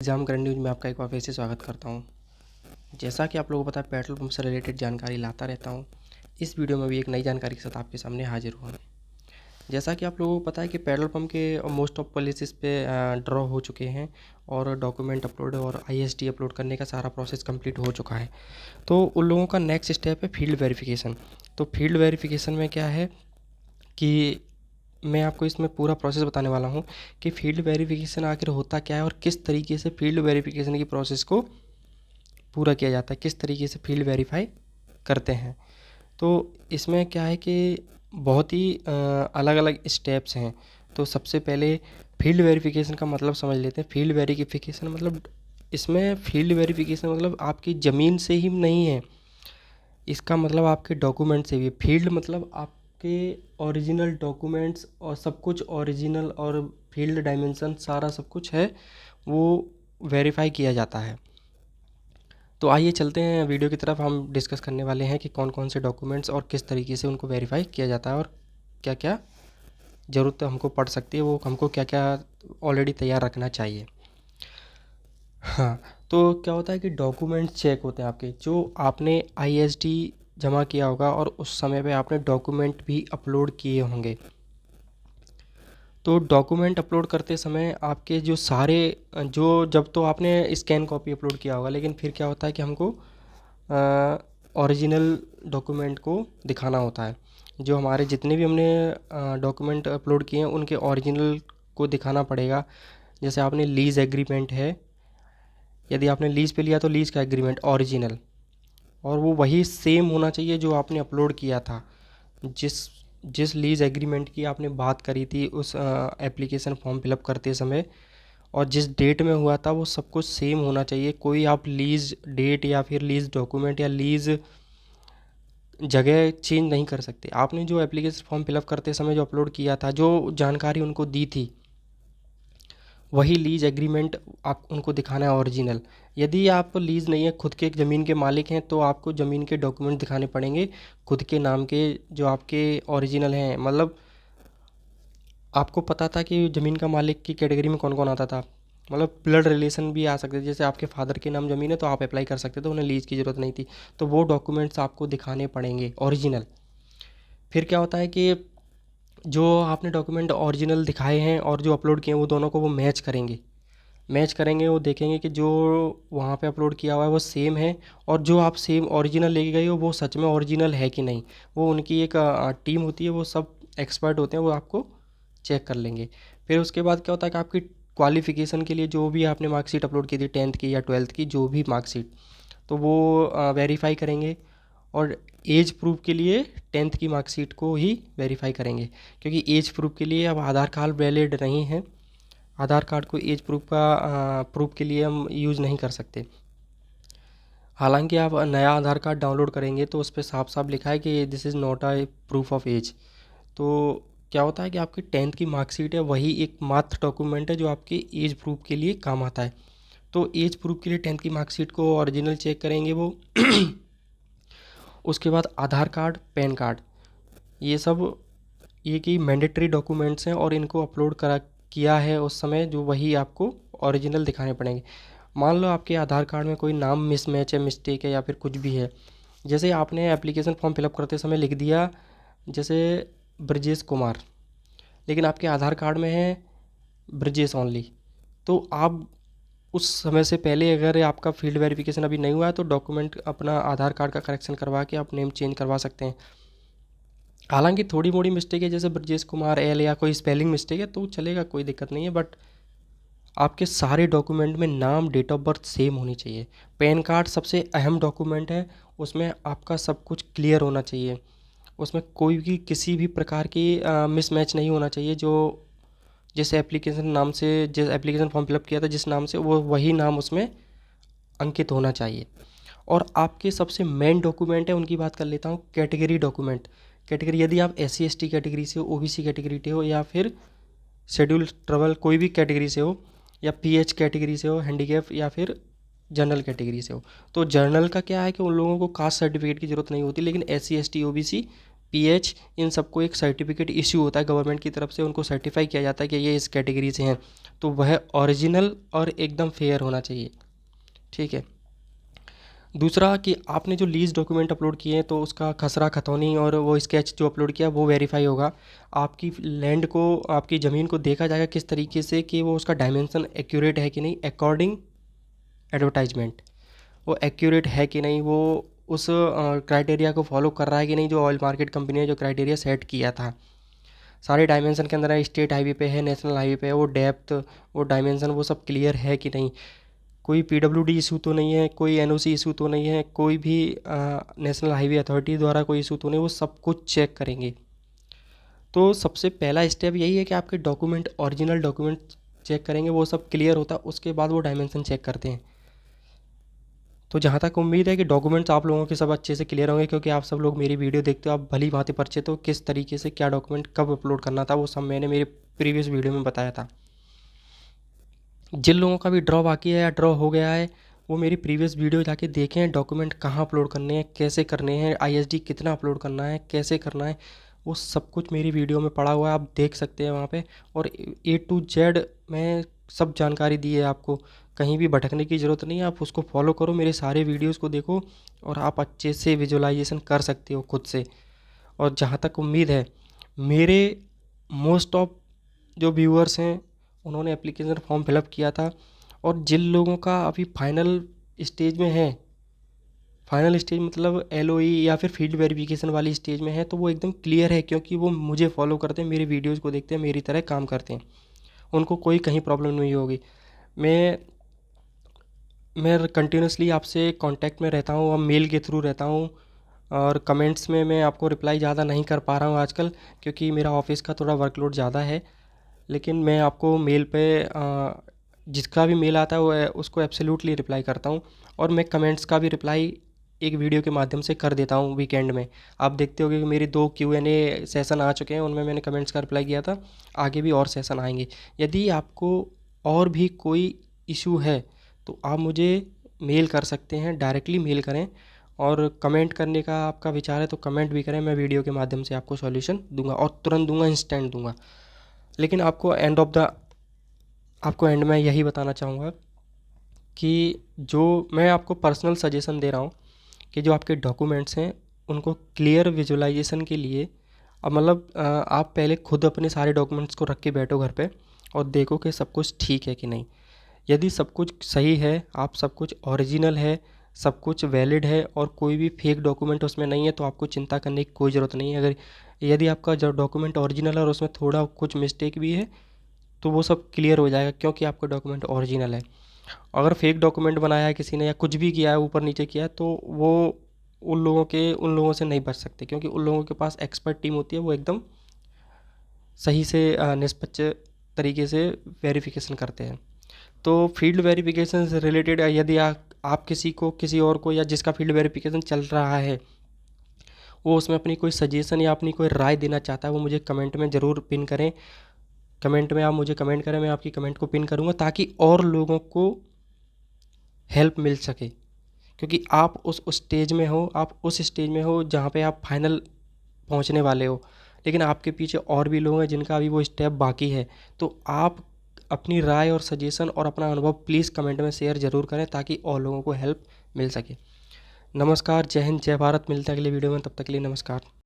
Exam current news में आपका एक बार फिर से स्वागत करता हूँ। जैसा कि आप लोगों को पता है, पेट्रोल पंप से रिलेटेड जानकारी लाता रहता हूँ। इस वीडियो में भी एक नई जानकारी के साथ आपके सामने हाजिर हुआ। जैसा कि आप लोगों को पता है कि पेट्रोल पंप के मोस्ट ऑफ प्लेसेस पे ड्रॉ हो चुके हैं और डॉक्यूमेंट अपलोड और आईएसडी अपलोड करने का सारा प्रोसेस कंप्लीट हो चुका है। तो उन लोगों का नेक्स्ट स्टेप है फील्ड वेरिफिकेशन। तो फील्ड वेरिफिकेशन में क्या है कि मैं आपको इसमें पूरा प्रोसेस बताने वाला हूँ कि फील्ड वेरिफिकेशन आखिर होता क्या है और किस तरीके से फील्ड वेरिफिकेशन की प्रोसेस को पूरा किया जाता है, किस तरीके से फील्ड वेरीफाई करते हैं। तो इसमें क्या है कि बहुत ही अलग अलग स्टेप्स हैं। तो सबसे पहले फील्ड वेरिफिकेशन का मतलब समझ लेते हैं। फील्ड वेरिफिकेशन मतलब, इसमें फील्ड वेरिफिकेशन मतलब आपकी ज़मीन से ही नहीं है, इसका मतलब आपके डॉक्यूमेंट से भी। फील्ड मतलब आपके ओरिजिनल डॉक्यूमेंट्स और सब कुछ ओरिजिनल, और फील्ड डायमेंशन सारा सब कुछ है वो वेरीफाई किया जाता है। तो आइए चलते हैं वीडियो की तरफ। हम डिस्कस करने वाले हैं कि कौन कौन से डॉक्यूमेंट्स और किस तरीके से उनको वेरीफाई किया जाता है और क्या क्या ज़रूरत हमको पड़ सकती है, वो हमको क्या क्या ऑलरेडी तैयार रखना चाहिए। हाँ, तो क्या होता है कि डॉक्यूमेंट्स चेक होते हैं आपके, जो आपने आईएसडी जमा किया होगा और उस समय पे आपने डॉक्यूमेंट भी अपलोड किए होंगे। तो डॉक्यूमेंट अपलोड करते समय आपके जो सारे जो जब तो आपने स्कैन कॉपी अपलोड किया होगा, लेकिन फिर क्या होता है कि हमको ओरिजिनल डॉक्यूमेंट को दिखाना होता है। जो हमारे जितने भी हमने डॉक्यूमेंट अपलोड किए हैं उनके ओरिजिनल को दिखाना पड़ेगा। जैसे आपने लीज़ एग्रीमेंट है, यदि आपने लीज़ पे लिया तो लीज़ का एग्रीमेंट ओरिजिनल, और वो वही सेम होना चाहिए जो आपने अपलोड किया था। जिस जिस लीज़ एग्रीमेंट की आपने बात करी थी उस एप्लीकेशन फॉर्म फिलअप करते समय, और जिस डेट में हुआ था वो सब कुछ सेम होना चाहिए। कोई आप लीज़ डेट या फिर लीज़ डॉक्यूमेंट या लीज़ जगह चेंज नहीं कर सकते। आपने जो एप्लीकेशन फॉर्म फिलअप करते समय जो अपलोड किया था, जो जानकारी उनको दी थी, वही लीज़ एग्रीमेंट आप उनको दिखाना है ओरिजिनल। यदि आप लीज़ नहीं है, खुद के एक ज़मीन के मालिक हैं, तो आपको ज़मीन के डॉक्यूमेंट दिखाने पड़ेंगे खुद के नाम के, जो आपके ओरिजिनल हैं। मतलब आपको पता था कि ज़मीन का मालिक की कैटेगरी में कौन कौन आता था। मतलब ब्लड रिलेशन भी आ सकते थे, जैसे आपके फादर के नाम ज़मीन है तो आप अप्लाई कर सकते थे, उन्हें लीज़ की ज़रूरत नहीं थी। तो वो डॉक्यूमेंट्स आपको दिखाने पड़ेंगे ओरिजिनल। फिर क्या होता है कि जो आपने डॉक्यूमेंट ओरिजिनल दिखाए हैं और जो अपलोड किए हैं, वो दोनों को वो मैच करेंगे। वो देखेंगे कि जो वहाँ पे अपलोड किया हुआ है वो सेम है, और जो आप सेम ओरिजिनल लेके गए हो वो सच में ओरिजिनल है कि नहीं। वो उनकी एक टीम होती है, वो सब एक्सपर्ट होते हैं, वो आपको चेक कर लेंगे। फिर उसके बाद क्या होता है कि आपकी क्वालिफ़िकेशन के लिए जो भी आपने मार्कशीट अपलोड की थी, 10th की या 12th की जो भी मार्कशीट, तो वो वेरीफाई करेंगे। और एज प्रूफ के लिए 10th की मार्कशीट को ही वेरीफाई करेंगे, क्योंकि एज प्रूफ के लिए अब आधार कार्ड वैलिड नहीं है। आधार कार्ड को एज प्रूफ का प्रूफ के लिए हम यूज़ नहीं कर सकते। हालांकि आप नया आधार कार्ड डाउनलोड करेंगे तो उस पर साफ साफ लिखा है कि this is not a proof of age. तो क्या होता है कि आपकी 10th की मार्कशीट है, वही एक मात्र डॉक्यूमेंट है जो आपके एज प्रूफ के लिए काम आता है। तो एज प्रूफ के लिए 10th की मार्कशीट को ओरिजिनल चेक करेंगे वो। उसके बाद आधार कार्ड, पैन कार्ड, ये सब ये कि मैंडेटरी डॉक्यूमेंट्स हैं और इनको अपलोड करा किया है उस समय, जो वही आपको ओरिजिनल दिखाने पड़ेंगे। मान लो आपके आधार कार्ड में कोई नाम मिसमैच है, मिस्टेक है या फिर कुछ भी है। जैसे आपने एप्लीकेशन फॉर्म फिलअप करते समय लिख दिया जैसे ब्रजेश कुमार, लेकिन आपके आधार कार्ड में है ब्रजेश ओनली। तो आप उस समय से पहले, अगर आपका फील्ड वेरिफिकेशन अभी नहीं हुआ है, तो डॉक्यूमेंट अपना आधार कार्ड का करेक्शन करवा के आप नेम चेंज करवा सकते हैं। हालांकि थोड़ी मोड़ी मिस्टेक है, जैसे ब्रजेश कुमार एल या कोई स्पेलिंग मिस्टेक है तो चलेगा, कोई दिक्कत नहीं है। बट आपके सारे डॉक्यूमेंट में नाम, डेट ऑफ बर्थ सेम होनी चाहिए। पैन कार्ड सबसे अहम डॉक्यूमेंट है, उसमें आपका सब कुछ क्लियर होना चाहिए। उसमें कोई भी किसी भी प्रकार की मिसमैच नहीं होना चाहिए। जो जिस एप्लीकेशन नाम से, जिस एप्लीकेशन फॉर्म फिलअप किया था जिस नाम से, वो वही नाम उसमें अंकित होना चाहिए। और आपके सबसे मेन डॉक्यूमेंट है, उनकी बात कर लेता हूँ, कैटेगरी डॉक्यूमेंट। कैटेगरी, यदि आप SC ST कैटेगरी से हो, OBC कैटेगरी से हो, या फिर शेड्यूल ट्रबल कोई भी कैटेगरी से हो, या PH कैटेगरी से हो, हैंडीकैप, या फिर जनरल कैटेगरी से हो। तो जनरल का क्या है कि उन लोगों को कास्ट सर्टिफिकेट की ज़रूरत नहीं होती, लेकिन SC ST OBC पीएच, इन सबको एक सर्टिफिकेट इश्यू होता है गवर्नमेंट की तरफ से, उनको सर्टिफाई किया जाता है कि ये इस कैटेगरी से हैं, तो वह ओरिजिनल और एकदम फेयर होना चाहिए। ठीक है। दूसरा कि आपने जो लीज़ डॉक्यूमेंट अपलोड किए हैं तो उसका खसरा खतौनी और वो स्केच जो अपलोड किया वो वेरीफाई होगा। आपकी लैंड को, आपकी ज़मीन को देखा जाएगा किस तरीके से कि वो उसका डायमेंशन एक्यूरेट है कि नहीं, अकॉर्डिंग एडवर्टाइजमेंट वो एक्यूरेट है कि नहीं, वो उस क्राइटेरिया को फॉलो कर रहा है कि नहीं, जो ऑयल मार्केट कंपनी ने जो क्राइटेरिया सेट किया था। सारे डायमेंशन के अंदर है, स्टेट हाईवे पे है, नेशनल हाईवे पे है, वो डेप्थ, वो डायमेंशन, वो सब क्लियर है कि नहीं, कोई पीडब्ल्यूडी इशू तो नहीं है, कोई एनओसी इशू तो नहीं है, कोई भी नेशनल हाईवे अथॉरिटी द्वारा कोई इशू तो नहीं, वो सब कुछ चेक करेंगे। तो सबसे पहला स्टेप यही है कि आपके डॉक्यूमेंट, ओरिजिनल डॉक्यूमेंट चेक करेंगे, वो सब क्लियर होता है, उसके बाद वो डायमेंशन चेक करते हैं। तो जहाँ तक उम्मीद है कि डॉक्यूमेंट्स आप लोगों के सब अच्छे से क्लियर होंगे, क्योंकि आप सब लोग मेरी वीडियो देखते हो, आप भली भांति परिचित हो किस तरीके से क्या डॉक्यूमेंट कब अपलोड करना था, वो सब मैंने मेरे प्रीवियस वीडियो में बताया था। जिन लोगों का भी ड्रॉ बाकी है या ड्रॉ हो गया है, वो मेरी प्रीवियस वीडियो जाके देखें, डॉक्यूमेंट कहाँ अपलोड करने हैं, कैसे करने हैं, आईएसडी कितना अपलोड करना है, कैसे करना है, वो सब कुछ मेरी वीडियो में पड़ा हुआ है, आप देख सकते हैं वहाँ पे। और A to Z मैं सब जानकारी दी है आपको, कहीं भी भटकने की ज़रूरत नहीं है, आप उसको फॉलो करो, मेरे सारे वीडियोज़ को देखो और आप अच्छे से विजुअलाइजेशन कर सकते हो खुद से। और जहाँ तक उम्मीद है, मेरे मोस्ट ऑफ जो व्यूअर्स हैं उन्होंने एप्लीकेशन फॉर्म फिलअप किया था, और जिन लोगों का अभी फाइनल स्टेज में है, फाइनल स्टेज मतलब एलओई या फिर फील्ड वेरिफिकेशन वाली स्टेज में है, तो वो एकदम क्लियर है, क्योंकि वो मुझे फॉलो करते हैं, मेरे वीडियोज़ को देखते हैं, मेरी तरह काम करते हैं, उनको कोई कहीं प्रॉब्लम नहीं होगी। मैं मैं कंटिन्यूसली आपसे कांटेक्ट में रहता हूँ, अब मेल के थ्रू रहता हूँ, और कमेंट्स में मैं आपको रिप्लाई ज़्यादा नहीं कर पा रहा हूँ आजकल, क्योंकि मेरा ऑफिस का थोड़ा वर्कलोड ज़्यादा है। लेकिन मैं आपको मेल पे जिसका भी मेल आता है वो उसको एब्सोल्युटली रिप्लाई करता हूँ, और मैं कमेंट्स का भी रिप्लाई एक वीडियो के माध्यम से कर देता हूँ वीकेंड में। आप देखते होंगे कि मेरे 2 Q&A सेशन आ चुके हैं, उनमें मैंने कमेंट्स का रिप्लाई किया था, आगे भी और सेशन आएंगे। यदि आपको और भी कोई इशू है तो आप मुझे मेल कर सकते हैं, डायरेक्टली मेल करें, और कमेंट करने का आपका विचार है तो कमेंट भी करें, मैं वीडियो के माध्यम से आपको सॉल्यूशन दूंगा, और तुरंत दूंगा, इंस्टेंट दूंगा। लेकिन आपको एंड में यही बताना चाहूँगा कि जो मैं आपको पर्सनल सजेशन दे रहा हूँ कि जो आपके डॉक्यूमेंट्स हैं उनको क्लियर विजुअलाइजेशन के लिए, अब मतलब आप पहले खुद अपने सारे डॉक्यूमेंट्स को रख के बैठो घर पे और देखो कि सब कुछ ठीक है कि नहीं। यदि सब कुछ सही है, आप सब कुछ ओरिजिनल है, सब कुछ वैलिड है और कोई भी फेक डॉक्यूमेंट उसमें नहीं है, तो आपको चिंता करने की कोई ज़रूरत नहीं है। अगर यदि आपका जो डॉक्यूमेंट ओरिजिनल है और उसमें थोड़ा कुछ मिस्टेक भी है तो वो सब क्लियर हो जाएगा, क्योंकि आपका डॉक्यूमेंट ओरिजिनल है। अगर फेक डॉक्यूमेंट बनाया है किसी ने या कुछ भी किया है, ऊपर नीचे किया है, तो वो उन लोगों से नहीं बच सकते, क्योंकि उन लोगों के पास एक्सपर्ट टीम होती है, वो एकदम सही से निष्पक्ष तरीके से वेरिफिकेशन करते हैं। तो फील्ड वेरिफिकेशन से रिलेटेड यदि आप किसी को, किसी और को, या जिसका फील्ड वेरिफिकेशन चल रहा है, वो उसमें अपनी कोई सजेशन या अपनी कोई राय देना चाहता है, वो मुझे कमेंट में ज़रूर पिन करें। कमेंट में आप मुझे कमेंट करें, मैं आपकी कमेंट को पिन करूँगा, ताकि और लोगों को हेल्प मिल सके। क्योंकि आप उस स्टेज में हो, आप उस स्टेज में हो जहाँ पे आप फाइनल पहुँचने वाले हो, लेकिन आपके पीछे और भी लोग हैं जिनका अभी वो स्टेप बाकी है। तो आप अपनी राय और सजेशन और अपना अनुभव प्लीज़ कमेंट में शेयर ज़रूर करें, ताकि और लोगों को हेल्प मिल सके। नमस्कार, जय हिंद, जय भारत। मिलते हैं अगले वीडियो में, तब तक के लिए नमस्कार।